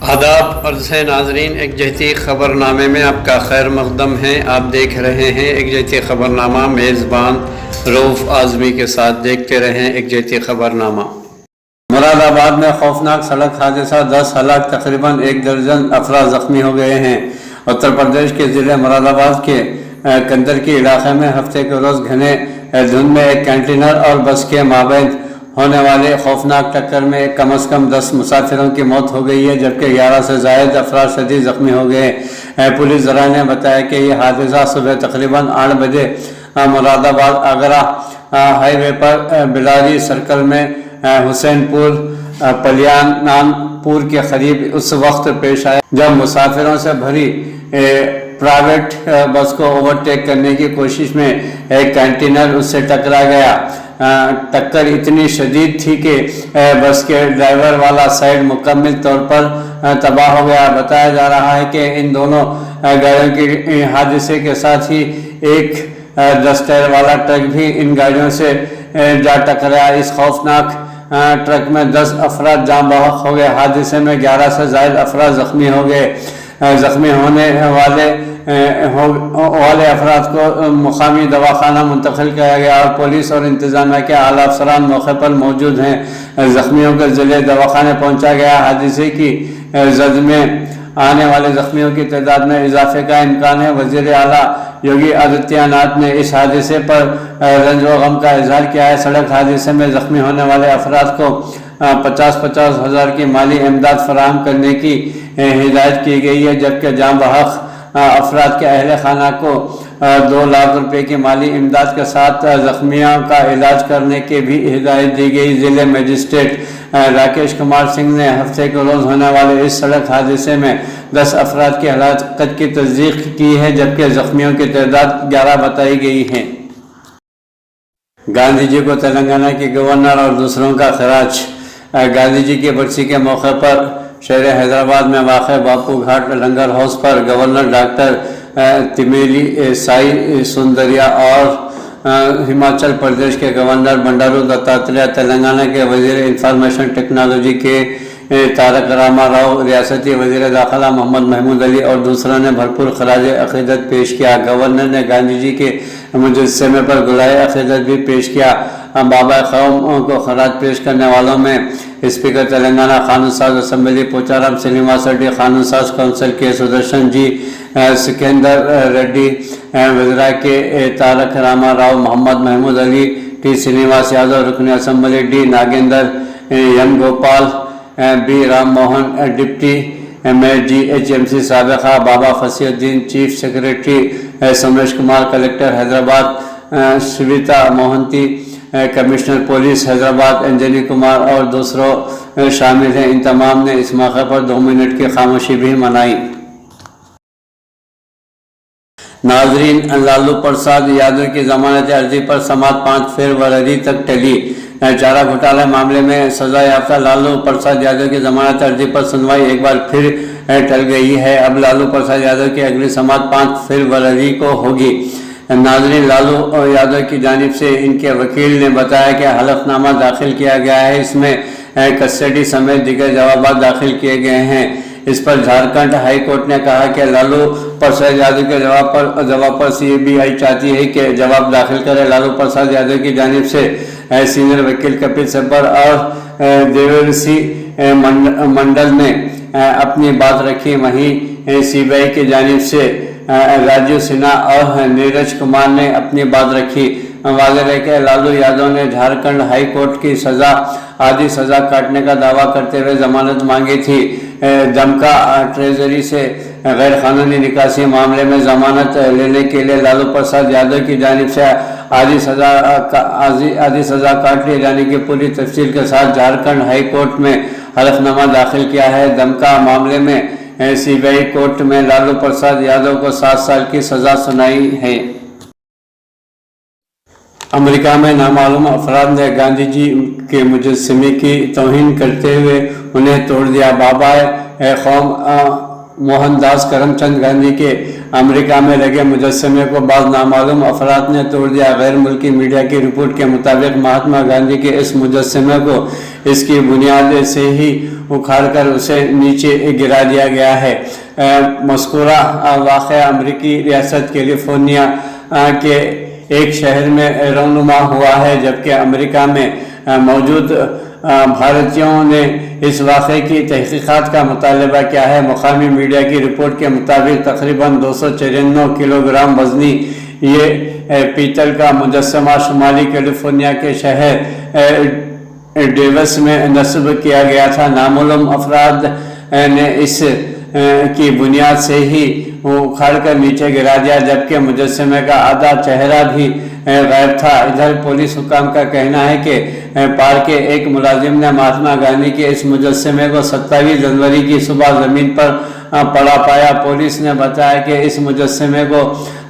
آداب عرض ہے ناظرین، ایک جہتی خبر نامے میں آپ کا خیر مقدم ہے۔ آپ دیکھ رہے ہیں ایک جہتی خبر نامہ، میزبان رؤف اعظمی کے ساتھ دیکھتے رہیں ایک جہتی خبر نامہ۔ مراد آباد میں خوفناک سڑک حادثہ، 10 ہلاک، تقریباً 1 درجن افراد زخمی ہو گئے ہیں۔ اتر پردیش کے ضلع مراد آباد کے کندرکی علاقے میں ہفتے کے روز گھنے دھند میں ایک کنٹینر اور بس کے مابین ہونے والے خوفناک ٹکر میں کم از کم 10 مسافروں کی موت ہو گئی ہے، جبکہ 11 سے زائد افراد شدید زخمی ہو گئے۔ پولیس ذرائع نے بتایا کہ یہ حادثہ صبح تقریباً 8 بجے مراد آباد آگرہ ہائی وے پر بلاری سرکل میں حسین پور پلیان پور کے قریب اس وقت پیش آیا جب مسافروں سے بھری پرائیویٹ بس کو اوورٹیک کرنے کی کوشش میں ایک کنٹینر اس سے ٹکرا گیا۔ ٹکر اتنی شدید تھی کہ بس کے ڈرائیور والا سائیڈ مکمل طور پر تباہ ہو گیا۔ بتایا جا رہا ہے کہ ان دونوں گاڑیوں کے حادثے کے ساتھ ہی ایک 10 ٹائر والا ٹرک بھی ان گاڑیوں سے جا ٹکرایا۔ اس خوفناک ٹرک میں 10 افراد جاں بحق ہو گئے۔ حادثے میں 11 سے زائد افراد زخمی ہو گئے۔ زخمی ہونے والے افراد کو مقامی دواخانہ منتقل کیا گیا اور پولیس اور انتظامیہ کے اعلیٰ افسران موقع پر موجود ہیں۔ زخمیوں کو ضلع دواخانے پہنچا گیا۔ حادثے کی زد میں آنے والے زخمیوں کی تعداد میں اضافے کا امکان ہے۔ وزیر اعلیٰ یوگی آدتیہ ناتھ نے اس حادثے پر رنج و غم کا اظہار کیا ہے۔ سڑک حادثے میں زخمی ہونے والے افراد کو 50,000 ہزار کی مالی امداد فراہم کرنے کی ہدایت کی گئی ہے، جبکہ جاں بحق افراد کے اہل خانہ کو 2 لاکھ روپے کی مالی امداد کے ساتھ زخمیوں کا علاج کرنے کی بھی ہدایت دی گئی۔ ضلع مجسٹریٹ راکیش کمار سنگھ نے ہفتے کے روز ہونے والے اس سڑک حادثے میں 10 افراد کی ہلاکت کی تصدیق کی ہے، جبکہ زخمیوں کی تعداد 11 بتائی گئی ہے۔ گاندھی جی کو تلنگانہ کے گورنر اور دوسروں کا خراج۔ گاندھی جی کی برسی کے موقع پر شہر حیدرآباد میں واقع باپو گھاٹ لنگر ہاؤس پر گورنر ڈاکٹر تمیلی سائی سوندریا اور ہماچل پردیش کے گورنر بنڈارو دتاتریہ، تلنگانہ کے وزیر انفارمیشن ٹیکنالوجی کے تارک راما راؤ، ریاستی وزیر داخلہ محمد محمود علی اور دوسروں نے بھرپور خراج عقیدت پیش کیا۔ گورنر نے گاندھی جی کے مجسمے پر گلہائے عقیدت بھی پیش کیا۔ بابا قوم کو خراج پیش کرنے والوں میں اسپیکر تلنگانہ قانون ساز اسمبلی پوچارام سرینواس ریڈی، قانون ساز کونسل کے سدرشن جی، سکندر ریڈی، وزراء کے تارک راما راؤ، محمد محمود علی، ٹی سرینواس یادو، رکن اسمبلی D Nagender, M Gopal, B Ram Mohan, deputy mayor G H M C سابقہ، Baba Fasiuddin, chief secretary Somesh Kumar, collector Hyderabad Shweta Mohanty, commissioner police Hyderabad Anjani Kumar اور دوسروں شامل ہیں۔ ان تمام نے اس موقع پر 2 منٹ کی خاموشی بھی منائی۔ ناظرین، لالو پرساد یادو کی ضمانت عرضی پر سماعت 5 فروری تک ٹلی۔ چارہ گھوٹالہ معاملے میں سزا یافتہ لالو پرساد یادو کی ضمانت عرضی پر سنوائی ایک بار پھر ٹل گئی ہے۔ اب لالو پرساد یادو کی اگلی سماعت 5 فروری کو ہوگی۔ ناظرین، لالو یادو کی جانب سے ان کے وکیل نے بتایا کہ حلف نامہ داخل کیا گیا ہے، اس میں کسٹڈی سمیت دیگر جوابات داخل کیے گئے ہیں۔ اس پر جھارکھنڈ ہائی کورٹ نے کہا کہ لالو پرساد یادو کے جواب پر سی بی آئی چاہتی ہے کہ جواب داخل کرے۔ لالو پرساد یادو کی جانب سے سینئر وکیل کپل سبر اور دیورسی منڈل نے اپنی بات رکھی، وہیں سی بی آئی کی جانب سے راجیو سنہا اور نیرج کمار نے اپنی بات رکھی۔ واضح ہے کہ لالو یادو نے جھارکھنڈ ہائی کورٹ کی آدھی سزا کاٹنے کا دعویٰ کرتے ہوئے ضمانت مانگی تھی۔ دمکا ٹریجری سے غیر قانونی نکاسی معاملے میں ضمانت لینے کے لیے لالو پرساد یادو کی جانب سے آدھی سزا کاٹ لیے جانے کی پوری تفصیل کے ساتھ جھارکھنڈ ہائی کورٹ میں حلف نامہ داخل کیا ہے۔ دمکا معاملے میں سی بی آئی کورٹ میں لالو پرساد یادو کو 7 سال کی سزا سنائی ہے۔ امریکہ میں نامعلوم افراد نے گاندھی جی کے مجسمے کی توہین کرتے ہوئے انہیں توڑ دیا۔ بابا قوم موہن داس کرم چند گاندھی کے अमेरिका में लगे मुजस्समे को बाद नामालूम अफराद ने तोड़ दिया। गैर मुल्की मीडिया की रिपोर्ट के मुताबिक महात्मा गांधी के इस मुजस्समे को इसकी बुनियाद से ही उखाड़कर उसे नीचे गिरा दिया गया है। मज़कूरा वाक़या अमरीकी रियासत कैलिफोर्निया के एक शहर में रौनुमा हुआ है, जबकि अमेरिका में मौजूद भारतीयों ने इस वाक़े की तहक़ीक़ात का मुतालबा किया है। मुकामी मीडिया की रिपोर्ट के मुताबिक तकरीबन 294 किलोग्राम वज़नी ये पीतल का मुजस्समा शुमाली कैलिफोर्निया के शहर डेविस में नस्ब किया गया था। नामालूम अफराद ने इस की बुनियाद से ही उखाड़ कर नीचे गिरा दिया, जबकि मुजस्समे का आधा चेहरा भी गायब था। इधर पुलिस हुकाम का कहना है कि पार्क के एक मुलाजिम ने महात्मा गांधी के इस मुजस्समे को 27 जनवरी की सुबह ज़मीन पर पड़ा पाया। पुलिस ने बताया कि इस मुजस्समे को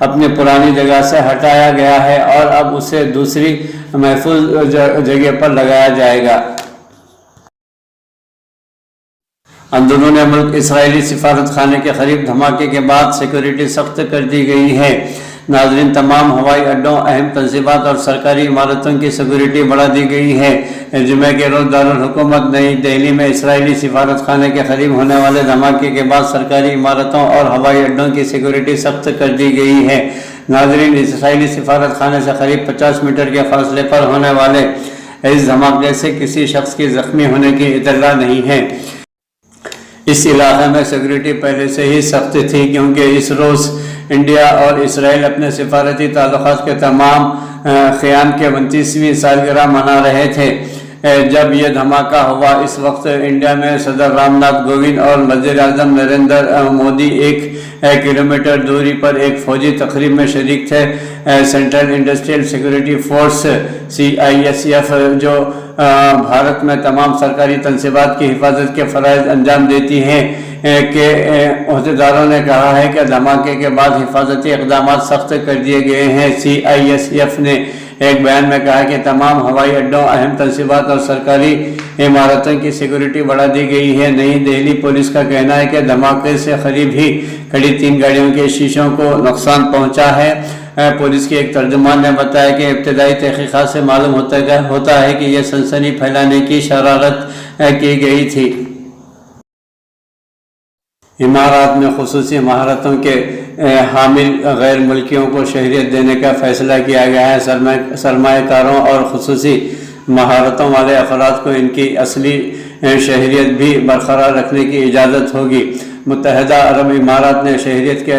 अपनी पुरानी जगह से हटाया गया है और अब उसे दूसरी महफूज जगह पर लगाया जाएगा। अंदरून मुल्क इसराइली सिफारत खाने के करीब धमाके के बाद सिक्योरिटी सख्त कर दी गई है। नाज़रीन, तमाम हवाई अड्डों, अहम तंसीबात और सरकारी इमारतों की सिक्योरिटी बढ़ा दी गई है। जुमे के रोज़ दारुल हुकूमत नई दिल्ली में इसराइली सिफारत खाने के करीब होने वाले धमाके के बाद सरकारी इमारतों और हवाई अड्डों की सिक्योरिटी सख्त कर दी गई है। नाज़रीन, इसराइली सिफारत खाने से करीब 50 मीटर के फासले पर होने वाले इस धमाके से किसी शख्स की ज़ख्मी होने की इत्तला नहीं है। इस इलाके में सिक्योरिटी पहले से ही सख्त थी, क्योंकि इस रोज़ इंडिया और इसराइल अपने सिफारती ताल्लुकात के तमाम क़याम के 29वीं सालगिरह मना रहे थे। जब यह धमाका हुआ, इस वक्त इंडिया में सदर रामनाथ कोविंद और वज़ीर आज़म नरेंद्र मोदी 1 किलोमीटर दूरी पर एक फौजी तकरीब में शरीक थे। Central industrial security force CISF जो भारत में तमाम सरकारी तंसीबात की हिफाजत के फ़राइज़ अंजाम देती हैं के अहदेदारों ने कहा है कि धमाके के बाद हिफाजती इक़दाम सख्त कर दिए गए हैं। CISF ने एक बयान में कहा कि तमाम हवाई अड्डों, अहम तंसीबात और सरकारी इमारतों की सिक्योरिटी बढ़ा दी गई है। नई दिल्ली पुलिस का कहना है कि धमाके से करीब ही खड़ी 3 गाड़ियों के शीशों को नुकसान पहुंचा है। पुलिस के एक तर्जुमान ने बताया कि इब्तदाई तहक़ीक़ात से मालूम होता है कि यह सनसनी फैलाने की शरारत की गई थी। इमारात में खुसूसी महारतों के हामिल गैर मुल्कियों को शहरियत देने का फैसला किया गया है। सरमाएकारों और खुसूसी महारतों वाले अफराद को इनकी असली शहरियत भी बरकरार रखने की इजाज़त होगी। मुत्तहदा अरब इमारात ने शहरियत के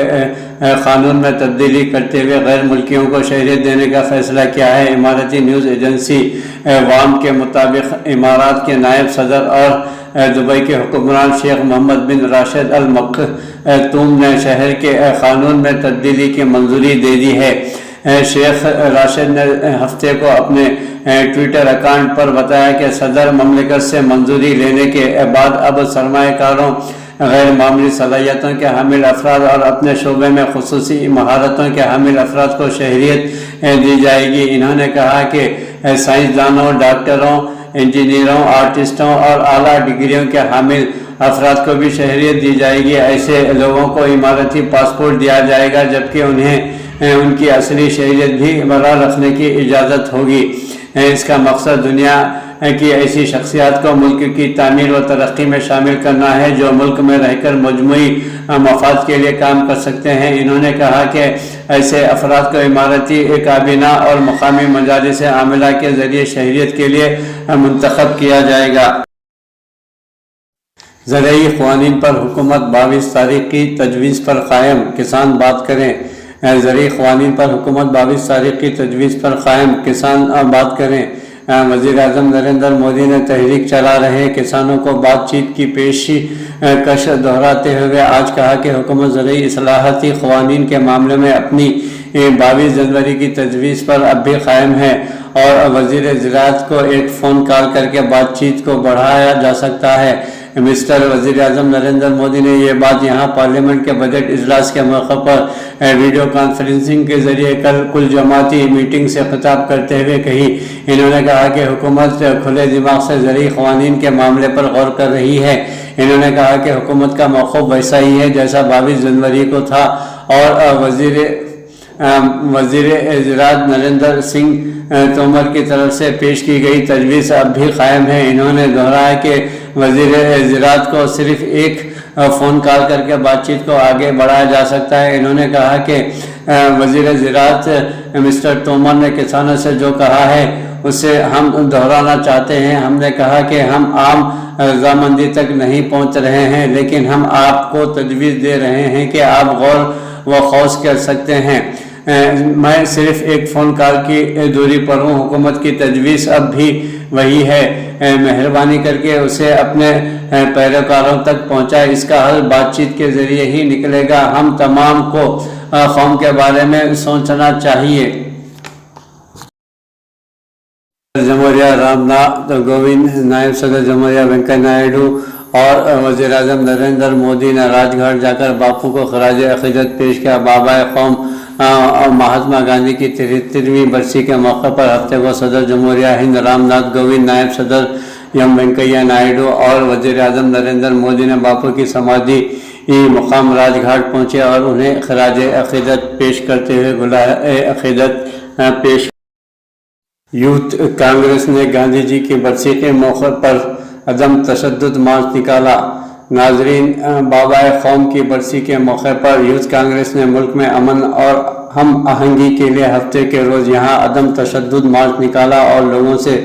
क़ानून में तब्दीली करते हुए गैर मुल्कियों को शहरियत देने का फैसला किया है। इमारती न्यूज़ एजेंसी वाम के मुताबिक इमारात के नायब सदर और दुबई के हुक्मरान शेख मोहम्मद बिन राशिद अल मक्तूम ने शहर के क़ानून में तब्दीली की मंजूरी दे दी है। शेख राशिद ने हफ्ते को अपने ट्विटर अकाउंट पर बताया कि सदर ममलिकत से मंजूरी लेने के बाद अब सरमाएकारों, गैर मामूली सलाहियतों के हामिल अफराद और अपने शोबे में खुसूसी महारतों के हामिल अफराद को शहरियत दी जाएगी। इन्होंने कहा कि साइंसदानों, डॉक्टरों, इंजीनियरों, आर्टिस्टों और आला डिग्रियों के हामिल अफराद को भी शहरियत दी जाएगी। ऐसे लोगों को इमारती पासपोर्ट दिया जाएगा, जबकि उन्हें उनकी असली शहरियत भी बरकरार रखने की इजाज़त होगी। इसका मकसद दुनिया की ऐसी शख्सियात को मुल्क की तामीर व तरक्की में शामिल करना है जो मुल्क में रहकर मजमूई मफाद के लिए काम कर सकते हैं। इन्होंने कहा कि ऐसे अफराद को इमारती काबीना और मकामी मजालिस आमिला के ज़रिए शहरियत के लिए मुंतखब किया जाएगा। ज़रई क़वानीन पर हुकूमत 22 तारीख की तजवीज़ पर कायम, किसान बात करें। ज़रई क़वानीन पर हुकूमत 22 तारीख की तजवीज़ पर कायम, किसान बात करें। वज़ीर आज़म नरेंद्र मोदी ने तहरीक चला रहे किसानों को बातचीत की पेशकश दोहराते हुए आज कहा कि हुकूमत ज़रई इस्लाहाती क़वानीन के मामले में अपनी 22 जनवरी की तजवीज़ पर अब भी कायम है और वज़ीर ज़राअत को एक फ़ोन कॉल करके बातचीत को बढ़ाया जा सकता है। मिस्टर वज़ीर आज़म नरेंद्र मोदी ने यह बात यहाँ पार्लियामेंट के बजट इजलास के मौके पर वीडियो कॉन्फ्रेंसिंग के जरिए कल कुल जमाती मीटिंग से खिताब करते हुए कही। इन्होंने कहा कि हुकूमत खुले दिमाग से ज़रई क़वानीन के मामले पर गौर कर रही है। इन्होंने कहा कि हुकूमत का मौक़िफ़ वैसा ही है जैसा 22 जनवरी को था और वज़ीर ज़राअत नरेंद्र सिंह तोमर की तरफ से पेश की गई तजवीज़ अब भी कायम है। इन्होंने दोहराया कि वज़ीर ज़राअत को सिर्फ एक फ़ोन कॉल करके बातचीत को आगे बढ़ाया जा सकता है। इन्होंने कहा कि वज़ीर ज़राअत मिस्टर तोमर ने किसानों से जो कहा है उसे हम दोहराना चाहते हैं। हमने कहा कि हम आम रजामंदी तक नहीं पहुंच रहे हैं, लेकिन हम आपको तजवीज़ दे रहे हैं कि आप गौर व खौस कर सकते हैं। मैं सिर्फ एक फ़ोन कॉल की दूरी पर हूँ। हुकूमत की तजवीज़ अब भी वही है। मेहरबानी करके उसे अपने पैरोकारों तक पहुँचाए। इसका हल बातचीत के ज़रिए ही निकलेगा। हम तमाम को कौम के बारे में सोचना चाहिए। जमहूरिया रामनाथ कोविंद, नायब सदर जमहूरिया वेंकैया नायडू और वज़ीर आज़म नरेंद्र मोदी ने राजघाट जाकर बापू को खराज अक़ीदत पेश किया। बाबाए कौम महात्मा गांधी की 73वीं बरसी के मौके पर हफ्ते को सदर जमहूरिया हिंद रामनाथ कोविंद, नायब सदर एम वेंकैया नायडू और वज़ीर आज़म नरेंद्र मोदी ने बापू की समाधि मुकाम राजघाट पहुँचे और उन्हें खराज अक़ीदत पेश करते हुए गुलाए अक़ीदत पेश। यूथ कांग्रेस ने गांधी जी की बरसी के मौके पर अदम तशद्दुद मार्च निकाला। नाजरीन, बाबाए कौम की बरसी के मौके पर यूथ कांग्रेस ने मुल्क में अमन और हम आहंगी के लिए हफ्ते के रोज़ यहाँ अदम तशद्दुद मार्च निकाला और लोगों से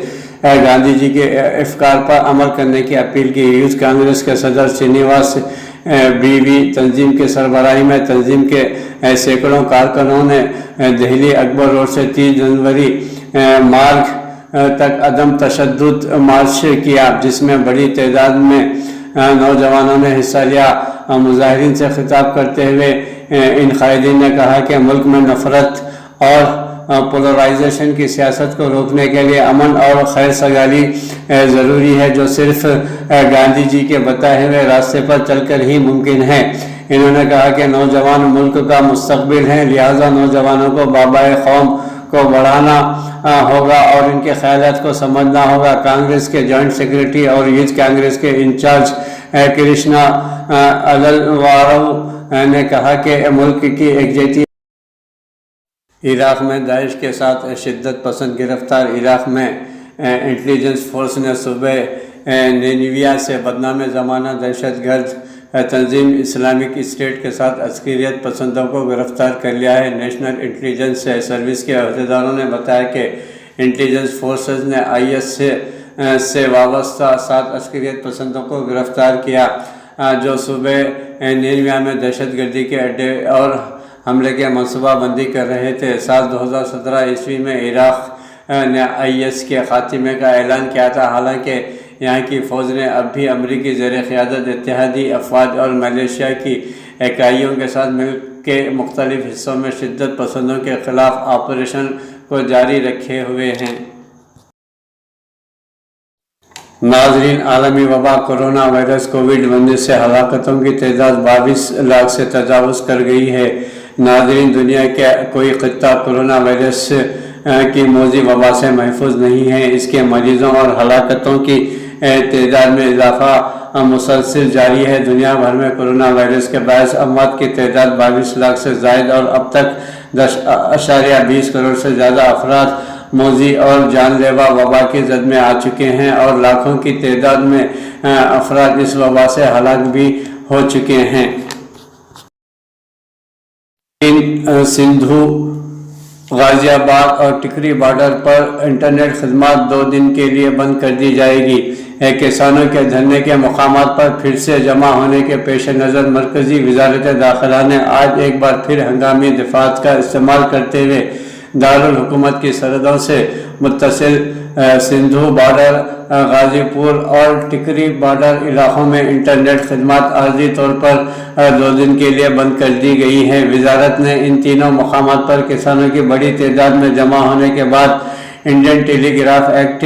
गांधी जी के अफकार पर अमल करने की अपील की। यूथ कांग्रेस के सदर श्रीनिवास बीवी तंजीम के सरबराही में तंजीम के सैकड़ों कारकुनों ने दिल्ली अकबर रोड से 30 जनवरी मार्ग तक अदम तशद्दुद मार्च किया, जिसमें बड़ी तादाद में नौजवानों ने हिस्सा लिया। मुजाहिरीन से खिताब करते हुए इन कायदीन ने कहा कि मुल्क में नफरत और पोलराइजेशन की सियासत को रोकने के लिए अमन और खैर सगाली ज़रूरी है, जो सिर्फ गांधी जी के बताए हुए रास्ते पर चलकर ही मुमकिन है। इन्होंने कहा कि नौजवान मुल्क का मुस्तकबिल हैं, लिहाजा नौजवानों को बाबाए कौम को बढ़ाना होगा और इनके ख्यालात को समझना होगा। कांग्रेस के जॉइंट सेक्रेटरी और यूथ कांग्रेस के इंचार्ज कृष्णा अलवारो ने कहा कि मुल्क की एकजुटता। इराक़ में दाइश के साथ शिद्दत पसंद गिरफ्तार। इराक़ में इंटेलिजेंस फोर्स ने सुबह निनेविया से बदनाम ज़माना दहशतगर्द तंजीम इस्लामिक स्टेट के साथ अस्करियत पसंदों को गिरफ्तार कर लिया है। नेशनल इंटेलिजेंस सर्विस के अहदेदारों ने बताया कि इंटेलिजेंस फोर्सेस ने IS से वाबस्ता 7 अस्करियत पसंदों को गिरफ्तार किया, जो सुबह निनेविया में दहशतगर्दी के अड्डे और हमले की मनसूबाबंदी कर रहे थे। साल 2017 ईस्वी में इराक़ ने IS के खात्मे का ऐलान किया था। हालांकि यहाँ की फ़ौज ने अब भी अमरीकी ज़ेर क़यादत इत्तेहादी अफवाज और मलेशिया की इकाइयों के साथ मिल के मुख्तलिफ़ हिस्सों में शिद्दत पसंदों के ख़िलाफ़ ऑपरेशन को जारी रखे हुए हैं। नाज़रीन, आलमी वबा कोरोना वायरस कोविड-19 से हलाकतों की तादाद 22 लाख से तजावुज़ कर गई है। नाज़रीन, दुनिया का कोई ख़ित्ता कोरोना वायरस की मौजी वबा से महफूज नहीं है। इसके मरीज़ों और हलाकतों की तादाद में इजाफा मुसलसल जारी है। दुनिया भर में कोरोना वायरस के बायस अमवात की तादाद 22 लाख से ज़ायद और अब तक 10.20 करोड़ से ज़्यादा अफराद मौजी और जानलेवा वबा की जद में आ चुके हैं और लाखों की तादाद में अफराद इस वबा से हलाक भी हो चुके हैं। सिंधु, गाजियाबाद और टिकरी बॉर्डर पर इंटरनेट खदमात 2 दिन के लिए बंद कर दी जाएगी। किसानों के धरने के मकामात पर फिर से जमा होने के पेश नज़र मरकज़ी वज़ारत दाखिला ने आज एक बार फिर हंगामी दफ़ात का इस्तेमाल करते हुए दारुल हुकूमत की सरहदों से मुत्तसिल सिंधु बॉर्डर, गाजीपुर और टिकरी बॉर्डर इलाकों में इंटरनेट खदमात आर्जी तौर पर 2 दिन के लिए बंद कर दी गई है। वजारत ने इन तीनों मकामात पर किसानों की बड़ी तादाद में जमा होने के बाद इंडियन टेलीग्राफ एक्ट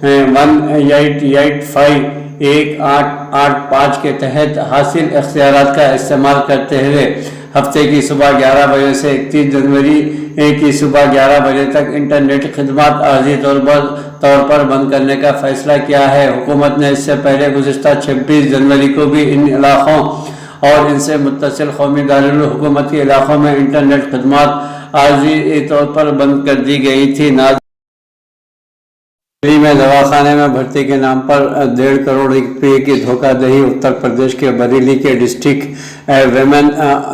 1885 के तहत हासिल इख्तियारात का इस्तेमाल करते हुए हफ्ते की सुबह 11 बजे से 31 जनवरी की सुबह 11 बजे तक इंटरनेट खदमात आर्जी तौर पर बंद करने का फैसला किया है। हुकूमत ने इससे पहले गुज़िश्ता 26 जनवरी को भी इन इलाकों اور ان سے متصل قومی دارالحکومت کے علاقوں میں انٹرنیٹ خدمات عارضی طور پر بند کر دی گئی تھی۔ دہلی میں دواخانے میں بھرتی کے نام پر 1.5 کروڑ روپے کی دھوکہ دہی۔ اتر پردیش کے بریلی کے ڈسٹرکٹ ویمن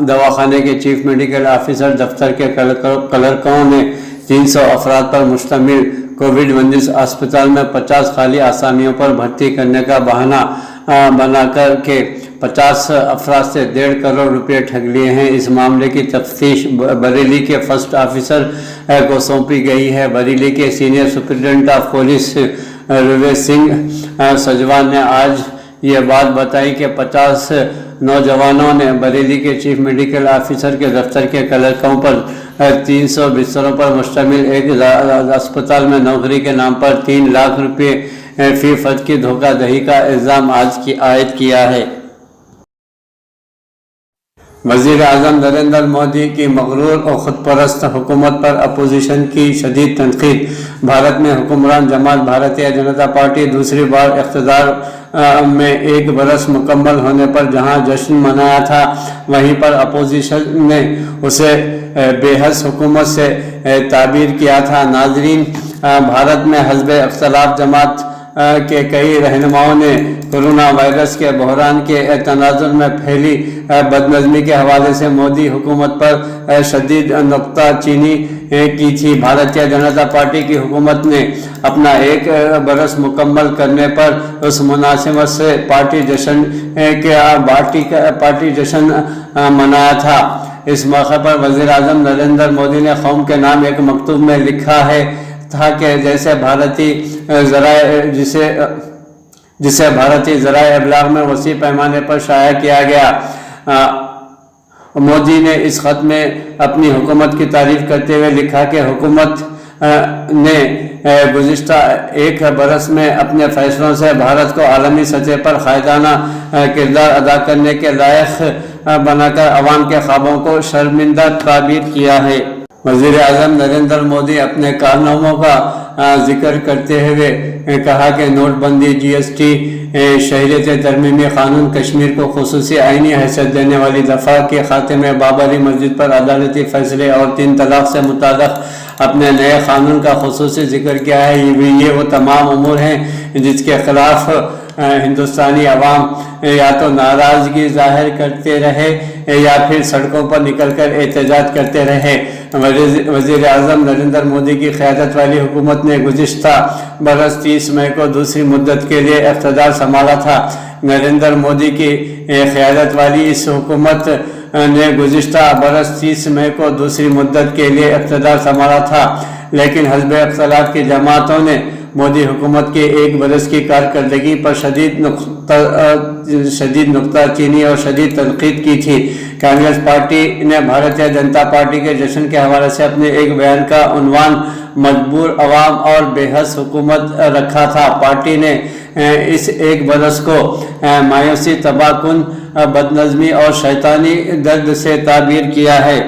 دواخانے کے چیف میڈیکل آفیسر دفتر کے کلرکوں نے 300 افراد پر مشتمل کووڈ-19 اسپتال میں 50 خالی آسامیوں پر بھرتی کرنے کا بہانہ بنا کر کے 50 افراد سے 1.5 کروڑ روپے ٹھگ لیے ہیں۔ اس معاملے کی تفتیش بریلی کے فرسٹ آفیسر کو سونپی گئی ہے۔ بریلی کے senior superintendent of police Ravish Singh Sajwan نے آج یہ بات بتائی کہ 50 نوجوانوں نے بریلی کے چیف میڈیکل آفیسر کے دفتر کے کلرکوں پر 300 بستروں پر مشتمل ایک اسپتال میں نوکری کے نام پر 3 لاکھ روپے فی فرد کی دھوکہ دہی کا الزام عائد کیا ہے۔ وزیر اعظم نریندر مودی کی مغرور اور خود پرست حکومت پر اپوزیشن کی شدید تنقید۔ بھارت میں حکمران جماعت بھارتیہ جنتا پارٹی دوسری بار اقتدار میں 1 برس مکمل ہونے پر جہاں جشن منایا تھا، وہیں پر اپوزیشن نے اسے بے حس حکومت سے تعبیر کیا تھا۔ ناظرین، بھارت میں حزب اختلاف جماعت کے کئی رہنماؤں نے کورونا وائرس کے بحران کے تناظر میں پھیلی بدنظمی کے حوالے سے مودی حکومت پر شدید نکتہ چینی کی تھی۔ بھارتیہ جنتا پارٹی کی حکومت نے اپنا 1 برس مکمل کرنے پر اس مناسبت سے پارٹی جشن منایا تھا۔ اس موقع پر وزیر اعظم نریندر مودی نے قوم کے نام ایک مکتوب میں لکھا تھا کہ جسے بھارتی ذرائع ابلاغ میں وسیع پیمانے پر شائع کیا گیا۔ مودی نے اس خط میں اپنی حکومت کی تعریف کرتے ہوئے لکھا کہ حکومت نے گزشتہ 1 برس میں اپنے فیصلوں سے بھارت کو عالمی سطح پر قائدانہ کردار ادا کرنے کے لائق بنا کر عوام کے خوابوں کو شرمندہ تعبیر کیا ہے۔ وزیر اعظم نریندر مودی اپنے کارناموں کا ذکر کرتے ہوئے کہا کہ نوٹ بندی، جی ایس ٹی، شہریت ترمیمی قانون، کشمیر کو خصوصی آئینی حیثیت دینے والی دفعہ کے خاتمے، بابری مسجد پر عدالتی فیصلے اور 3 طلاق سے متعلق اپنے نئے قانون کا خصوصی ذکر کیا ہے۔ یہ وہ تمام امور ہیں جس کے خلاف ہندوستانی عوام یا تو ناراضگی ظاہر کرتے رہے یا پھر سڑکوں پر نکل کر احتجاج کرتے رہے۔ وزیر اعظم نریندر مودی کی قیادت والی حکومت نے گزشتہ برس 30 مئی کو دوسری مدت کے لیے اقتدار سنبھالا تھا۔ نریندر مودی کی قیادت والی اس حکومت نے گزشتہ برس 30 مئی کو دوسری مدت کے لیے اقتدار سنبھالا تھا، لیکن حزب اختلاف کی جماعتوں نے مودی حکومت کے 1 برس کی کارکردگی پر شدید نکتہ چینی اور شدید تنقید کی تھی۔ کانگریس پارٹی نے بھارتیہ جنتا پارٹی کے جشن کے حوالے سے اپنے ایک بیان کا عنوان مجبور عوام اور بے حس حکومت رکھا تھا۔ پارٹی نے اس 1 برس کو مایوسی، تباہ کن بدنظمی اور شیطانی درد سے تعبیر کیا ہے۔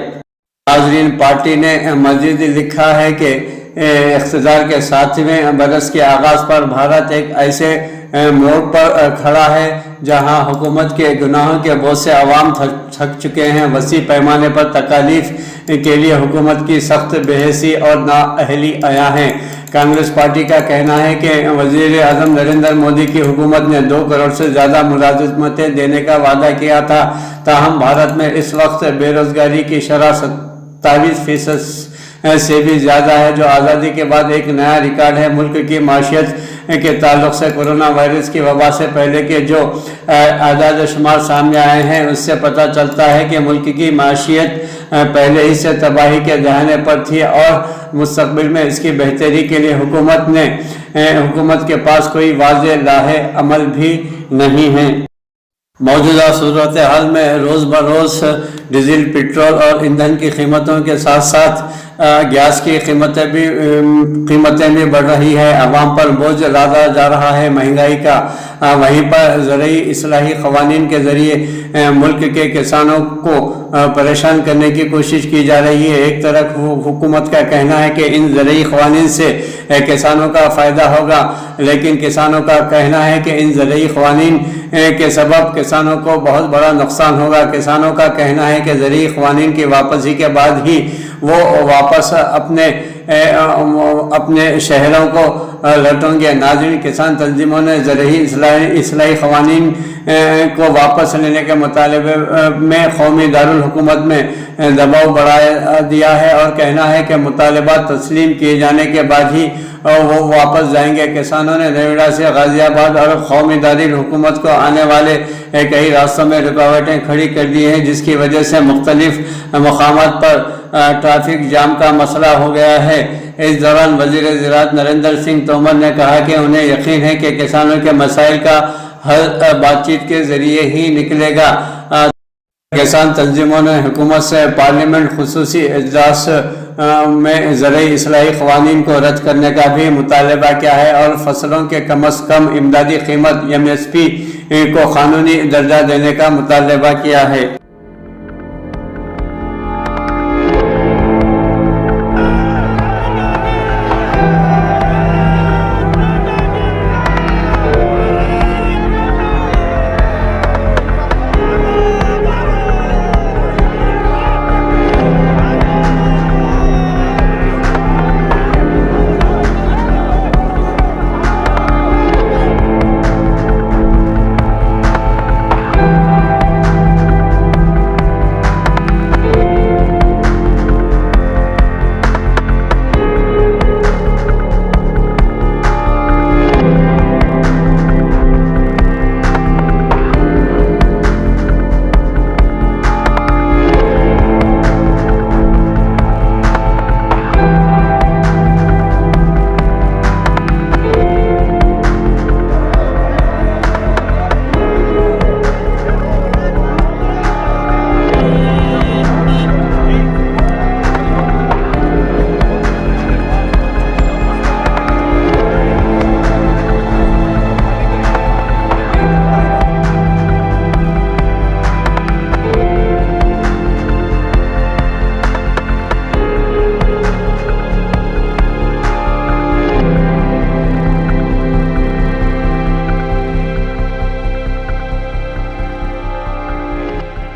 ناظرین، پارٹی نے مزید لکھا ہے کہ اقتدار کے 7ویں برس کے آغاز پر بھارت ایک ایسے موڑ پر کھڑا ہے جہاں حکومت کے گناہوں کے بوجھ سے عوام تھک چکے ہیں۔ وسیع پیمانے پر تکالیف کے لیے حکومت کی سخت بے حسی اور نااہلی آیا ہے۔ کانگریس پارٹی کا کہنا ہے کہ وزیر اعظم نریندر مودی کی حکومت نے 2 کروڑ سے زیادہ ملازمتیں دینے کا وعدہ کیا تھا، تاہم بھارت میں اس وقت بے روزگاری کی شرح 27% سے بھی زیادہ ہے، جو آزادی کے بعد ایک نیا ریکارڈ ہے۔ ملک کی معیشت کے تعلق سے کورونا وائرس کی وبا سے پہلے کے جو اعداد و شمار سامنے آئے ہیں اس سے پتہ چلتا ہے کہ ملک کی معیشت پہلے ہی سے تباہی کے دہانے پر تھی اور مستقبل میں اس کی بہتری کے لیے حکومت کے پاس کوئی واضح راہ عمل بھی نہیں ہے۔ موجودہ صورتحال میں روز بروز ڈیزل، پیٹرول اور ایندھن کی قیمتوں کے ساتھ ساتھ گیس کی قیمتیں بھی بڑھ رہی ہے۔ عوام پر بوجھ لادا جا رہا ہے مہنگائی کا۔ وہیں پر زرعی اصلاحی قوانین کے ذریعے ملک کے کسانوں کو परेशान करने की कोशिश की जा रही है। एक तरफ हुकूमत का कहना है कि इन ज़रूरी क़वानीन से किसानों का फ़ायदा होगा, लेकिन किसानों का कहना है कि इन ज़रूरी क़वानीन के सबब किसानों को बहुत बड़ा नुकसान होगा। किसानों का कहना है कि ज़रूरी क़वानीन की वापसी के बाद ही वो वापस अपने शहरों को लौटेंगे। नाज़रीन, किसान तंजीमों ने ज़रूरी इस्लाही क़वानीन को वापस लेने के मुतालबे में कौमी दारुल हुकूमत में दबाव बढ़ा दिया है और कहना है कि मुतालबात तस्लीम किए जाने के बाद ही वो वापस जाएंगे। किसानों ने नोएडा से गाज़ियाबाद और कौमी दारुल हुकूमत को आने वाले कई रास्तों में रुकावटें खड़ी कर दी हैं, जिसकी वजह से मुख्तलिफ मकामात पर ट्रैफिक जाम का मसला हो गया है। इस दौरान वज़ीर ज़राअत नरेंद्र सिंह तोमर ने कहा कि उन्हें यकीन है कि किसानों के मसाइल का हल बातचीत के ज़रिए ही निकलेगा। किसान तंजीमों ने हुकूमत से पार्लियामेंट खुसूसी इजलास में ज़रूरी इस्लाही क़वानीन को रद्द करने का भी मुतालबा किया है और फसलों के कम अज़ कम इमदादी कीमत MSP को क़ानूनी दर्जा देने का मुतालबा किया है।